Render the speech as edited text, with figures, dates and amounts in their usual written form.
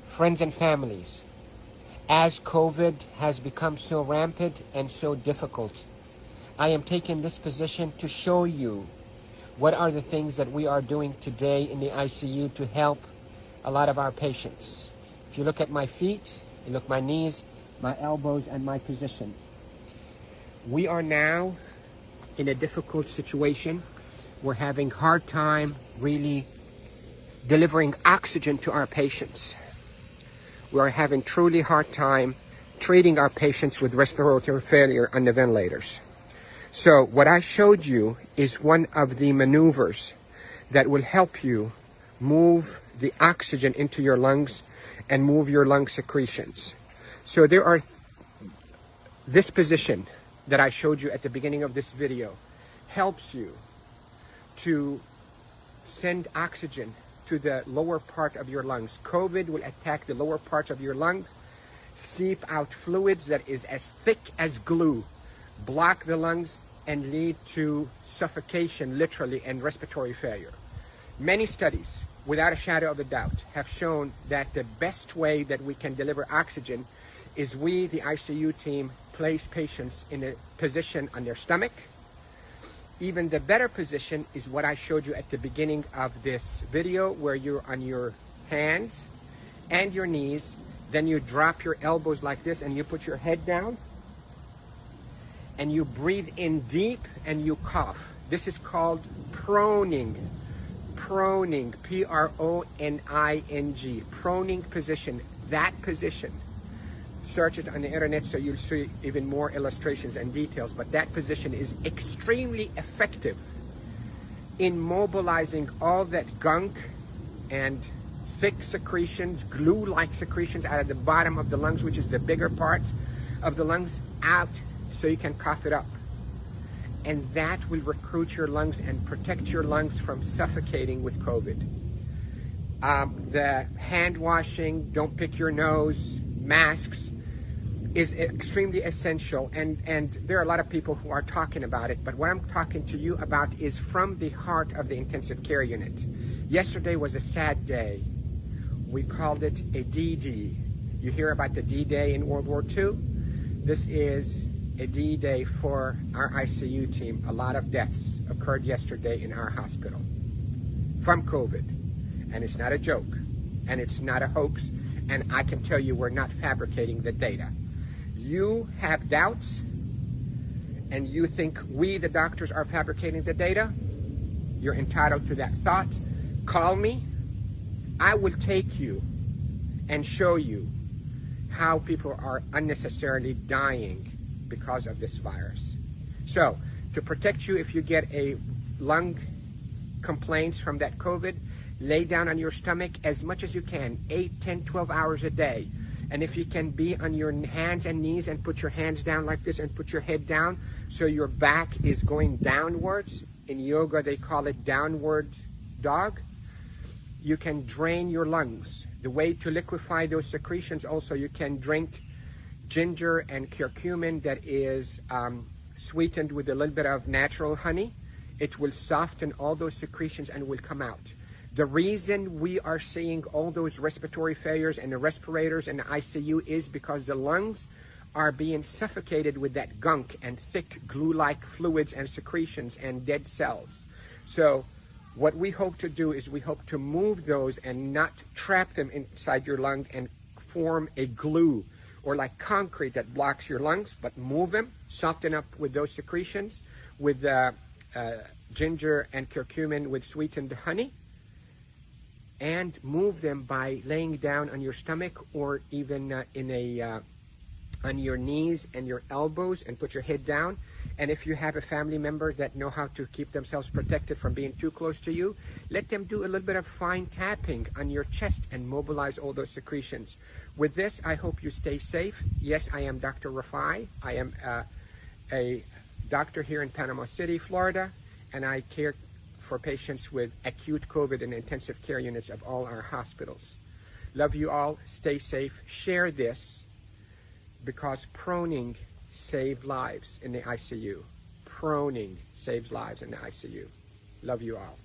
Friends and families, as COVID has become so rampant and so difficult, I am taking this position to show you what are the things that we are doing today in the ICU to help a lot of our patients. If you look at my feet, you look at my knees, my elbows, and my position. We are now in a difficult situation. We're having a hard time really delivering oxygen to our patients. We are having truly hard time treating our patients with respiratory failure on the ventilators. So what I showed you is one of the maneuvers that will help you move the oxygen into your lungs and move your lung secretions. So there are this position that I showed you at the beginning of this video helps you to send oxygen to the lower part of your lungs. COVID will attack the lower parts of your lungs, seep out fluids that is as thick as glue, block the lungs, and lead to suffocation, literally, and respiratory failure. Many studies, without a shadow of a doubt, have shown that the best way that we can deliver oxygen is we, the ICU team, place patients in a position on their stomach. Even the better position is what I showed you at the beginning of this video, where you're on your hands and your knees, then you drop your elbows like this and you put your head down and you breathe in deep and you cough. This is called proning. Proning, P-R-O-N-I-N-G, proning position. That position, search it on the internet so you'll see even more illustrations and details, but that position is extremely effective in mobilizing all that gunk and thick secretions, glue-like secretions out of the bottom of the lungs, which is the bigger part of the lungs, out so you can cough it up. And that will recruit your lungs and protect your lungs from suffocating with COVID. The hand washing, don't pick your nose, masks is extremely essential, and there are a lot of people who are talking about it, but what I'm talking to you about is from the heart of the intensive care unit. Yesterday was a sad day. We called it a D-Day. You hear about the D-Day in World War II? This is a D-Day for our ICU team. A lot of deaths occurred yesterday in our hospital from COVID, and it's not a joke, and it's not a hoax, and I can tell you we're not fabricating the data. You have doubts, and you think we, the doctors, are fabricating the data. You're entitled to that thought. Call me. I will take you and show you how people are unnecessarily dying because of this virus. So, to protect you if you get a lung complaints from that COVID, lay down on your stomach as much as you can, 8, 10, 12 hours a day. And if you can be on your hands and knees and put your hands down like this and put your head down so your back is going downwards. In yoga, they call it downward dog. You can drain your lungs. The way to liquefy those secretions also, you can drink ginger and curcumin that is sweetened with a little bit of natural honey. It will soften all those secretions and will come out. The reason we are seeing all those respiratory failures and the respirators and the ICU is because the lungs are being suffocated with that gunk and thick glue-like fluids and secretions and dead cells. So what we hope to do is we hope to move those and not trap them inside your lung and form a glue or like concrete that blocks your lungs, but move them, soften up with those secretions with ginger and curcumin with sweetened honey, and move them by laying down on your stomach or even on your knees and your elbows and put your head down. And if you have a family member that know how to keep themselves protected from being too close to you, let them do a little bit of fine tapping on your chest and mobilize all those secretions. With this, I hope you stay safe. Yes, I am Dr. Rafai. I am a doctor here in Panama City, Florida, and I care for patients with acute COVID in intensive care units of all our hospitals. Love you all. Stay safe. Share this because proning saves lives in the ICU. proning saves lives in the ICU. Love you all.